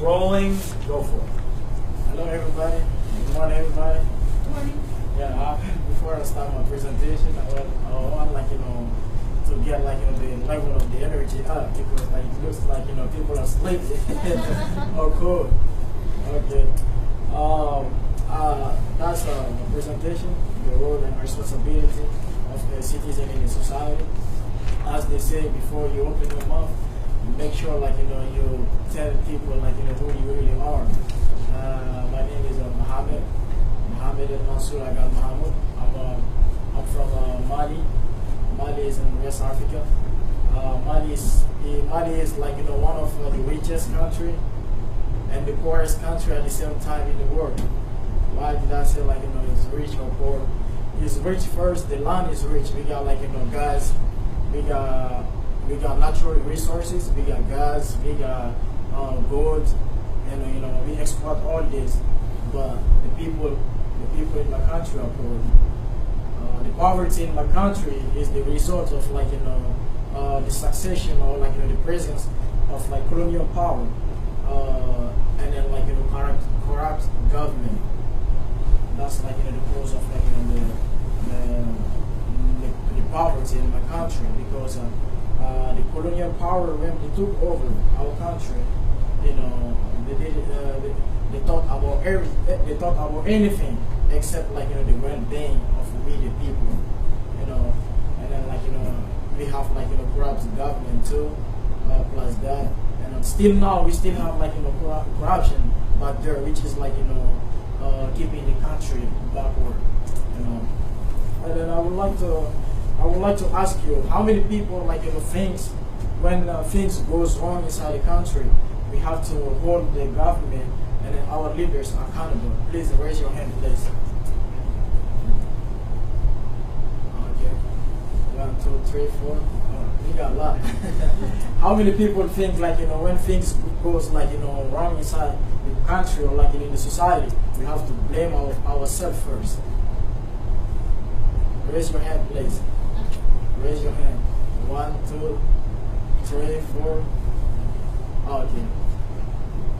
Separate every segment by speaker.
Speaker 1: Rolling, go for it. Hello everybody. Good morning everybody.
Speaker 2: Good morning.
Speaker 1: Yeah, before I start my presentation, I want to get the level of the energy up because it looks like people are sleeping. Oh cool. Okay. That's my presentation, the role and responsibility of a citizen in a society. As they say, before you open your mouth, make sure you tell people who you really are. My name is Mohammed El Mansour Agal Mahmoud. I'm from Mali. Mali is in West Africa. Mali is one of the richest country and the poorest country at the same time in the world. Why did I say it's rich or poor? It's rich first. The land is rich. We got gas. We got natural resources. We got gas. We got gold, and we export all this. But the people in my country are poor. The poverty in my country is the result of the succession or the presence of colonial power, and then corrupt government. That's the cause of the poverty in my country, because the colonial power, when they took over our country, they thought about anything except the well-being of we the people, and then we have corrupt government too, plus that, and still now we still have corruption back there, which is keeping the country backward, And then I would like to ask you, how many people thinks when things goes wrong inside the country, we have to hold the government and then our leaders accountable? Please raise your hand, please. Okay, 1, 2, 3, 4. We got a lot. How many people think when things goes wrong inside the country or in the society, we have to blame ourselves first? Raise your hand, please. Raise your hand. 1, 2, 3, 4. Okay.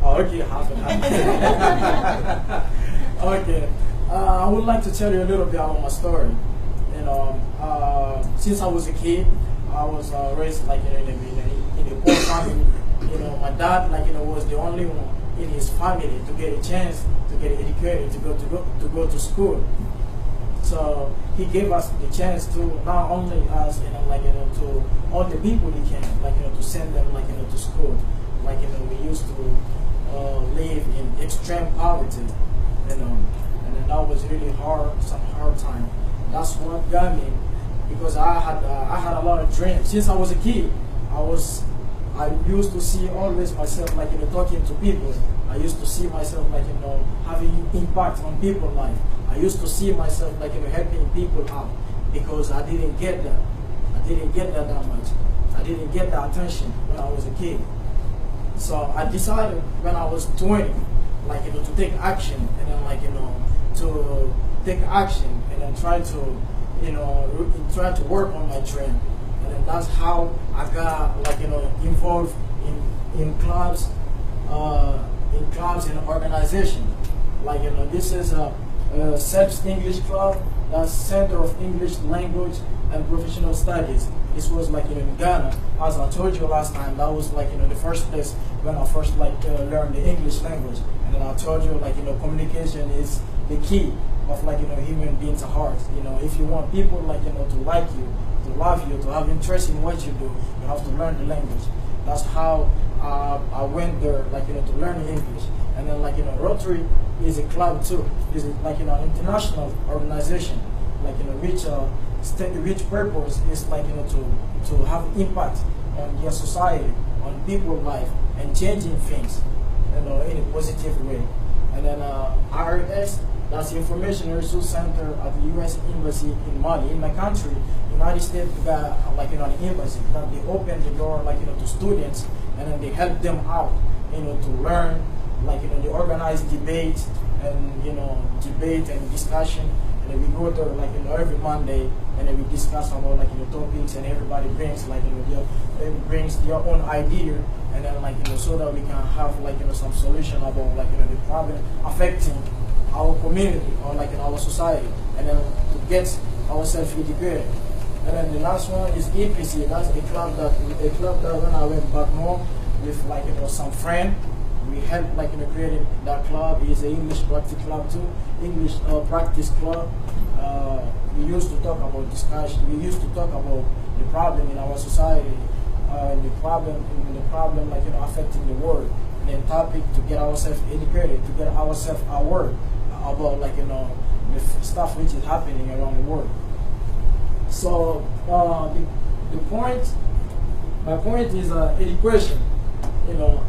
Speaker 1: Okay, half and half. Okay. I would like to tell you a little bit about my story. Since I was a kid, I was raised in a poor family. My dad was the only one in his family to get a chance to get educated, to go to school. So he gave us the chance to not only us, to all the people he can, to send them to school. We used to live in extreme poverty, and then that was really some hard time. That's what got me, because I had a lot of dreams since I was a kid. I used to see always myself talking to people. I used to see myself having impact on people's life. I used to see myself helping people out, because I didn't get that. I didn't get that much. I didn't get the attention when I was a kid. So I decided when I was 20, to take action, and then to take action and then try to work on my dream. And then that's how I got involved in clubs and organization. This is a CEPS English Club, that's Center of English Language and Professional Studies. This was in Ghana. As I told you last time, that was the first place when I first learned the English language. And then I told you communication is the key of human beings' hearts. If you want people to like you, to love you, to have interest in what you do, you have to learn the language. That's how I went there to learn English. And then Rotary is a club too. It's an international organization which purpose is to have impact on your society, on people's life, and changing things in a positive way. And then IRS, that's the Information Resource Center at the U.S. Embassy in Mali. In my country, United States got an embassy that they open the door to students, and then they help them out to learn, they organize debate and discussion. And then we go there every Monday, and then we discuss about topics, and everybody brings brings their own idea and then like so that we can have like some solution about like the problem affecting our community or like in our society, and then to get ourselves educated. And then the last one is EPC. That's a club that when I went back home with like some friend, we helped like creating that club. It's an English practice club too. English practice club. We used to talk about discussion. We used to talk about the problem in our society, the problem like affecting the world, and then topic to get ourselves educated, to get ourselves aware about like the stuff which is happening around the world. So my point is education.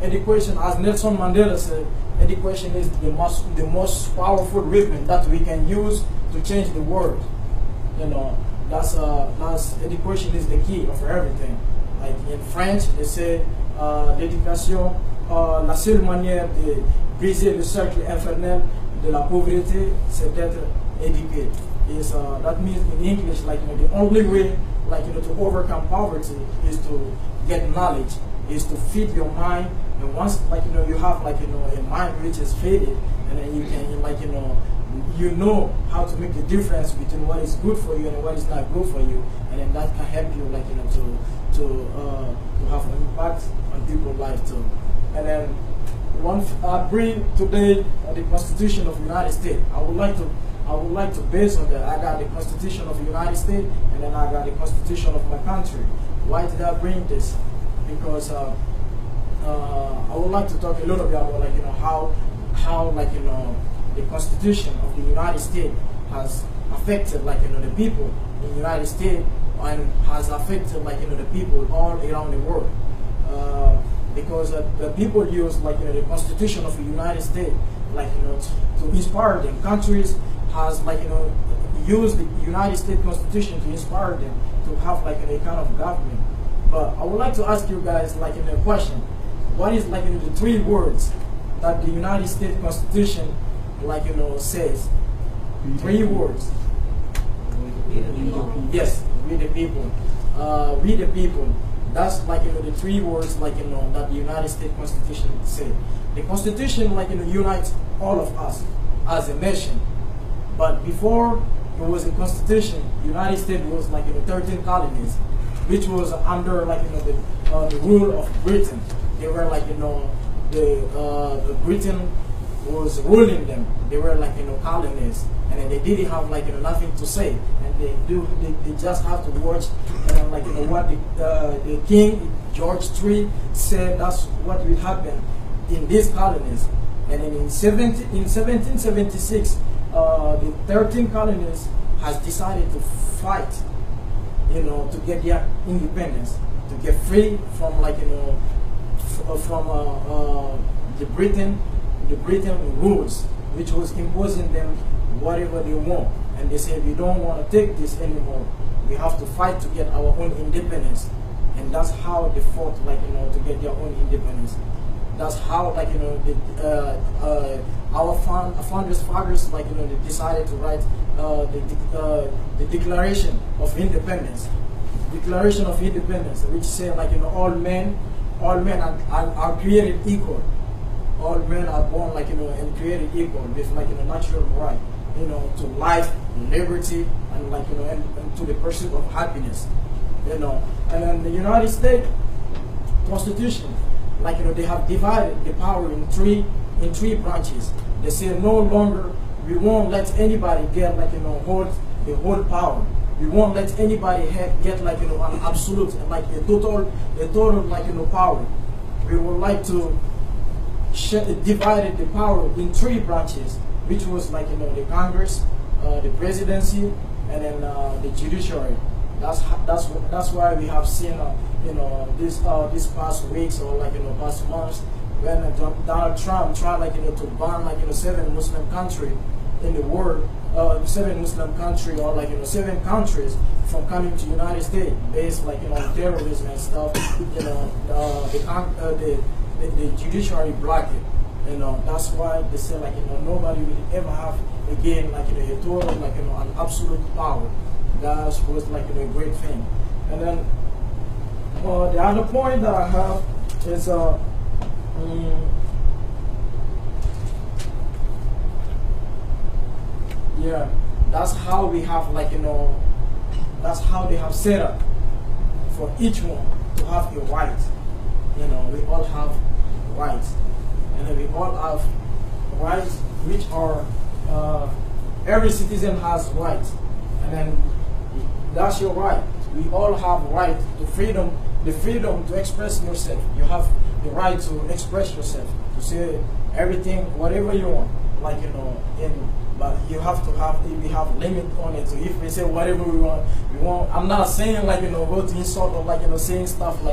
Speaker 1: Education, as Nelson Mandela said, education is the most powerful weapon that we can use to change the world. That's education is the key of everything. Like in French, they say l'éducation, la seule manière de briser le cercle infernal de la pauvreté, c'est d'être éduqué. That means in English, like the only way, like to overcome poverty is to get knowledge, is to feed your mind. And once like you have like a mind which is faded, and then you can like you know how to make the difference between what is good for you and what is not good for you, and then that can help you like to have an impact on people's life too. And then I bring today the Constitution of the United States. I would like to base on that. I got the Constitution of the United States, and then I got the Constitution of my country. Why did I bring this? Because I would like to talk a little bit about like how like the Constitution of the United States has affected like the people in the United States, and has affected like the people all around the world. Because the people use like the Constitution of the United States like to inspire them. Countries has like used the United States Constitution to inspire them to have like a kind of government. But I would like to ask you guys like a question: what is like the 3 words that the United States Constitution like says? 3 words. Yes, we the people. We the people. That's like the 3 words like that the United States Constitution said. The Constitution like unites all of us as a nation. But before it was a constitution, the United States was like 13 colonies, which was under like the rule of Britain. They were like the Britain was ruling them. They were like colonies, and then they didn't have like nothing to say, and they just have to watch like what the King George III said. That's what will happen in these colonies. And then in 1776, the 13 colonies has decided to fight, to get their independence, to get free from like from the Britain rules, which was imposing them whatever they want. And they said, we don't want to take this anymore. We have to fight to get our own independence. And that's how they fought like to get their own independence. That's how like our founders fathers like they decided to write the Declaration of Independence. Declaration of Independence, which said like all men are created equal. All men are born like and created equal with like natural right, to life, liberty, and like and to the pursuit of happiness, And then the United States Constitution, like they have divided the power in three branches. They say no longer we won't let anybody get like hold the whole power. We won't let anybody get like an absolute, like a total like power. We would like to divided the power in 3 branches, which was like the Congress, the presidency, and then the judiciary. That's why we have seen these past weeks or like past months when Donald Trump tried like to ban like 7 Muslim countries in the world, 7 Muslim countries or like 7 countries from coming to United States based like on terrorism and stuff. The judiciary blocked it. That's why they say like nobody will ever have again like a total like an absolute power. That was like a great thing. And then the other point that I have It's yeah, that's how we have that's how they have set up for each one to have a right. We all have rights, and then we all have rights which are every citizen has rights, and then that's your right. We all have right to freedom, the freedom to express yourself. You have the right to express yourself, to say everything, whatever you want, but you have to have, we have limit on it. So if we say whatever we want, I'm not saying go to insult or saying stuff to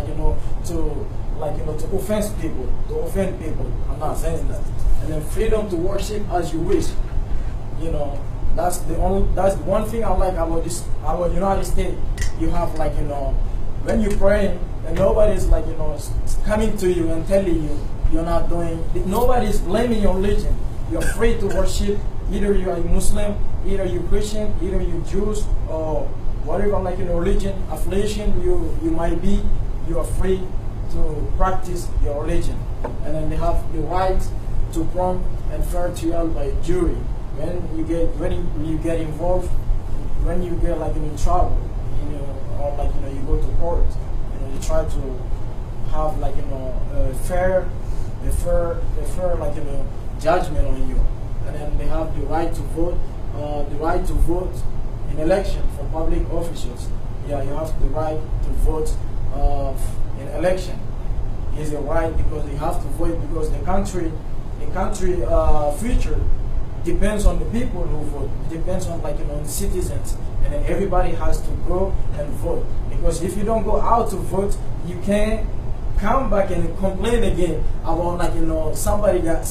Speaker 1: offend people. I'm not saying that. And then freedom to worship as you wish. That's the one thing I like about our United States. You have when you pray and nobody's coming to you and telling you you're not doing. Nobody's blaming your religion. You're free to worship. Either you are a Muslim, either you Christian, either you Jews, or whatever religion affiliation you might be. You are free to practice your religion, and then they have the right to prompt and fair trial by jury. When you get involved, when you get in trouble, or you go to court, you try to have a fair judgment on you, and then they have the right to vote, in election for public officials. Yeah, you have the right to vote in election. It's a right because you have to vote because the country future depends on the people who vote. It depends on the citizens, and then everybody has to go and vote. Because if you don't go out to vote, you can't come back and complain again about somebody got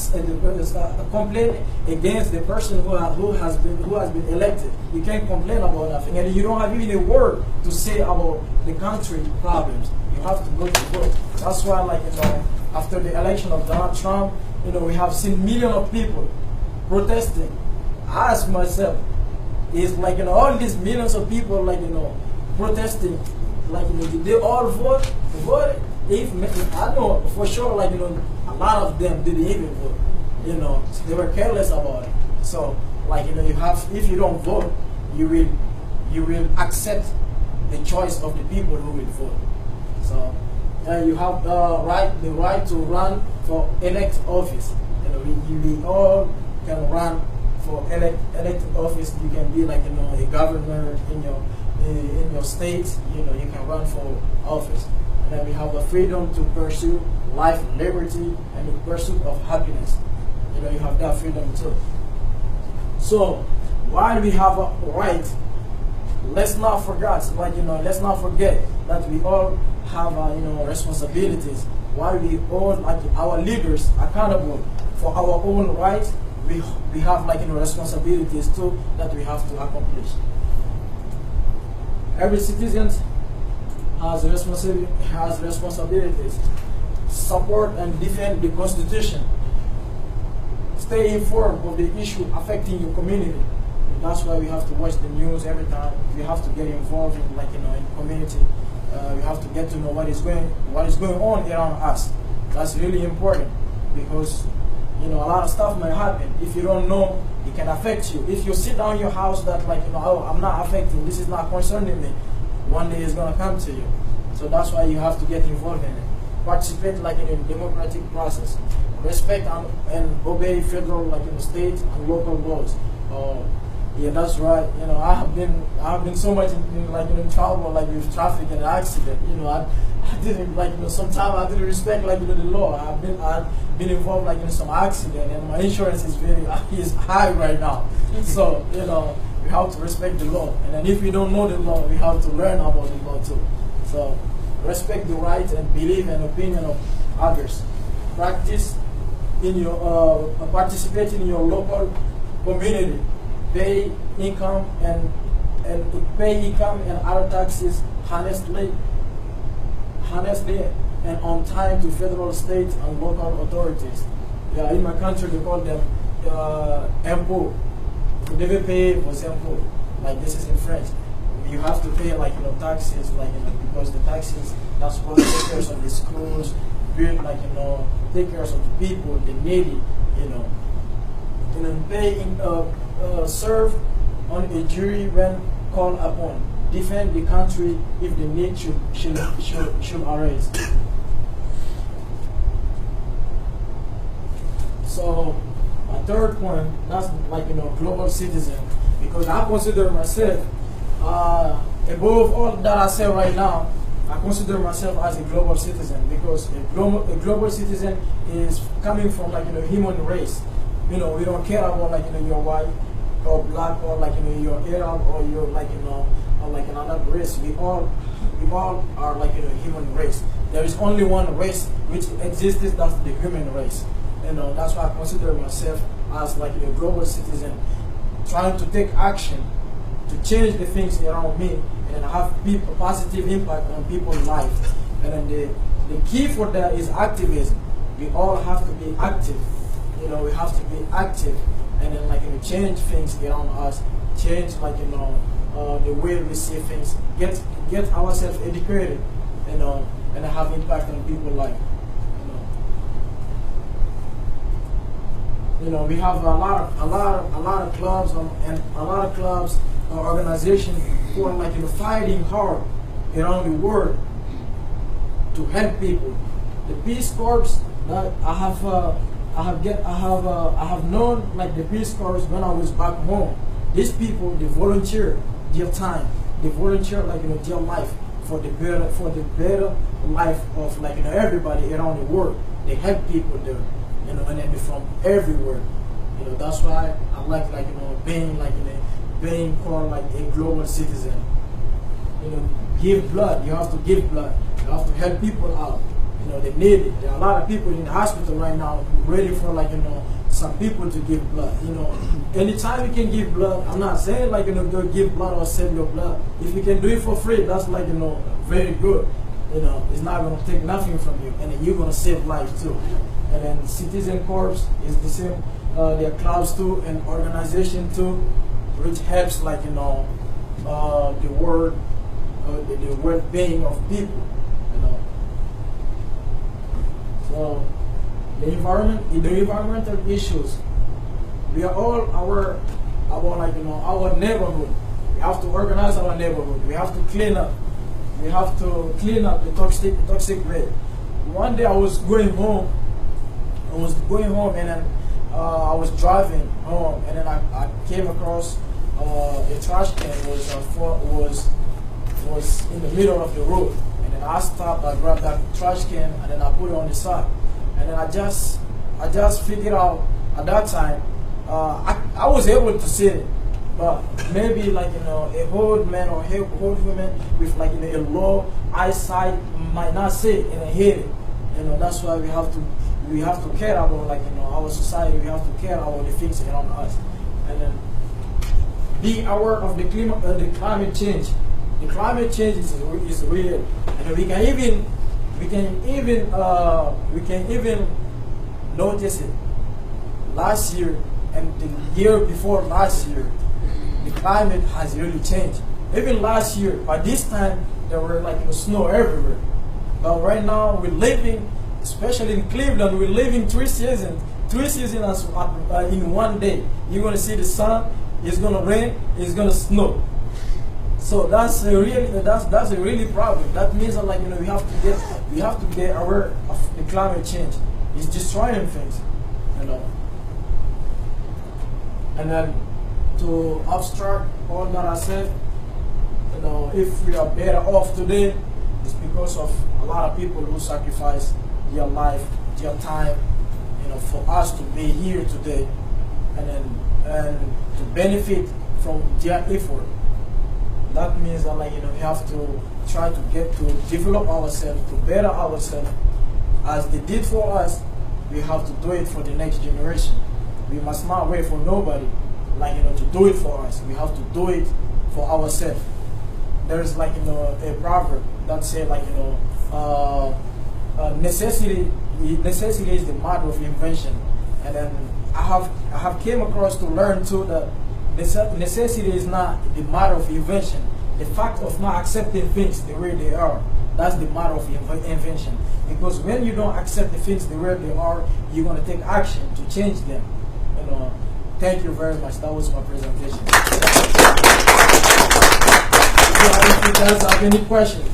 Speaker 1: complain against the person who has been elected. You can't complain about nothing, and you don't have even a word to say about the country problems. You have to go to vote. That's why after the election of Donald Trump, we have seen millions of people protesting. I ask myself, is all these millions of people protesting, did they all vote? If I know for sure, a lot of them didn't even vote. They were careless about it. So you have, if you don't vote, you will accept the choice of the people who will vote. So you have the right to run for elect office. We all can run for elected office. You can be a governor in your state. You can run for office. And then we have the freedom to pursue life, liberty, and the pursuit of happiness. You have that freedom too. So while we have a right, let's not forget, let's not forget that we all have responsibilities. While we hold our leaders accountable for our own rights, we have responsibilities too that we have to accomplish. Every citizen has responsibilities. Support and defend the Constitution. Stay informed of the issue affecting your community. That's why we have to watch the news every time. We have to get involved in in community. We have to get to know what is going on around us. That's really important because a lot of stuff might happen. If you don't know, it can affect you. If you sit down in your house that oh, I'm not affecting, this is not concerning me, one day it's gonna come to you. So that's why you have to get involved in it. Participate in a democratic process. Respect and obey federal state and local laws. Yeah, that's right. I have been so much in trouble with traffic and accident. I didn't sometimes I didn't respect the law. I've been involved in some accident, and my insurance is high right now. So we have to respect the law, and then if we don't know the law, we have to learn about the law too. So respect the right and belief and opinion of others. Practice in your participate in your local community. Pay income and other taxes honestly and on time to federal, state, and local authorities. Yeah, in my country they call them impôts. Vous devez payer vos impôts. This is in French. You have to pay taxes because the taxes, that's what takes care of the schools, build, like, take care of the people, the needy, and then serve on a jury when called upon, defend the country if the need should arise. So my third point, that's like, global citizen, because I consider myself, above all that I say right now, I consider myself as a global citizen, because a global citizen is coming from, like, human race. We don't care about, like, you're white or black, or, like, you're Arab, or you're, like, or like another race. We all are, like, human race. There is only one race which exists, that's the human race. That's why I consider myself as, like, a global citizen, trying to take action to change the things around me, and then have a positive impact on people's life. And then the key for that is activism. We all have to be active. We have to be active, and then, like, change things around us, change, like, the way we see things, get ourselves educated, and have impact on people's life. We have a lot of clubs, and a lot of clubs or organizations who are, like, fighting hard around the world to help people. The Peace Corps that I have known, like, the Peace Corps when I was back home. These people, they volunteer their time, they volunteer, like, their life for the better life of, like, everybody around the world. They help people there. And then from everywhere. That's why I like, being called, like, a global citizen. Give blood. You have to give blood. You have to help people out. They need it. There are a lot of people in the hospital right now ready for, like, some people to give blood. Anytime you can give blood, I'm not saying, like, go give blood or save your blood. If you can do it for free, that's, like, very good. It's not going to take nothing from you, and then you're going to save lives too. And then Citizen Corps is the same. There are clubs too, and organization too, which helps, like, the well-being of people. So the environmental issues, we are all aware about, like, our neighborhood. We have to organize our neighborhood. We have to clean up. We have to clean up the toxic waste. One day I was going home, and then I was driving home, and then I came across a trash can was in the middle of the road, and then I stopped. I grabbed that trash can, and then I put it on the side, and then I just figured out at that time I was able to see it, but maybe, like, a old man or a old woman with, like, a low eyesight might not see it and hear it. That's why we have to care about, like, our society. We have to care about the things around us, and then be aware of the climate change. The climate change is real, and we can even notice it. Last year and the year before last year, the climate has really changed. Even last year, by this time, there were, like, snow everywhere. But right now, we're living, especially in Cleveland, we're living three seasons in one day. You're gonna see the sun, it's gonna rain, it's gonna snow. So that's a really problem. That means that, like, we have to get aware of the climate change. It's destroying things, And then to abstract all that I said, if we are better off today, it's because of a lot of people who sacrifice their life, their time, for us to be here today, and to benefit from their effort. That means that, like, we have to try to develop ourselves, to better ourselves. As they did for us, we have to do it for the next generation. We must not wait for nobody, like, to do it for us. We have to do it for ourselves. There is, like, a proverb that says, like, necessity is the mother of invention. And then I have came across to learn too that necessity is not the mother of invention. The fact of not accepting things the way they are That's the matter of invention. Because when you don't accept the things the way they are, you're going to take action to change them. You know. Thank you very much. That was my presentation. If you guys have any questions,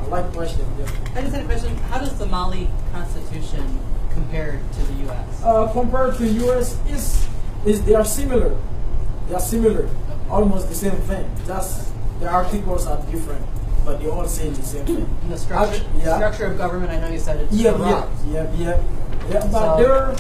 Speaker 1: I like questions. Yeah.
Speaker 2: I just had a question. How does the Mali Constitution compare to the U.S.?
Speaker 1: Compared to U.S., they are similar. They are similar, almost the same thing. Just the articles are different, but they all say the same thing.
Speaker 2: And the structure of government, I know you said it's corrupt.
Speaker 1: Yeah. But there,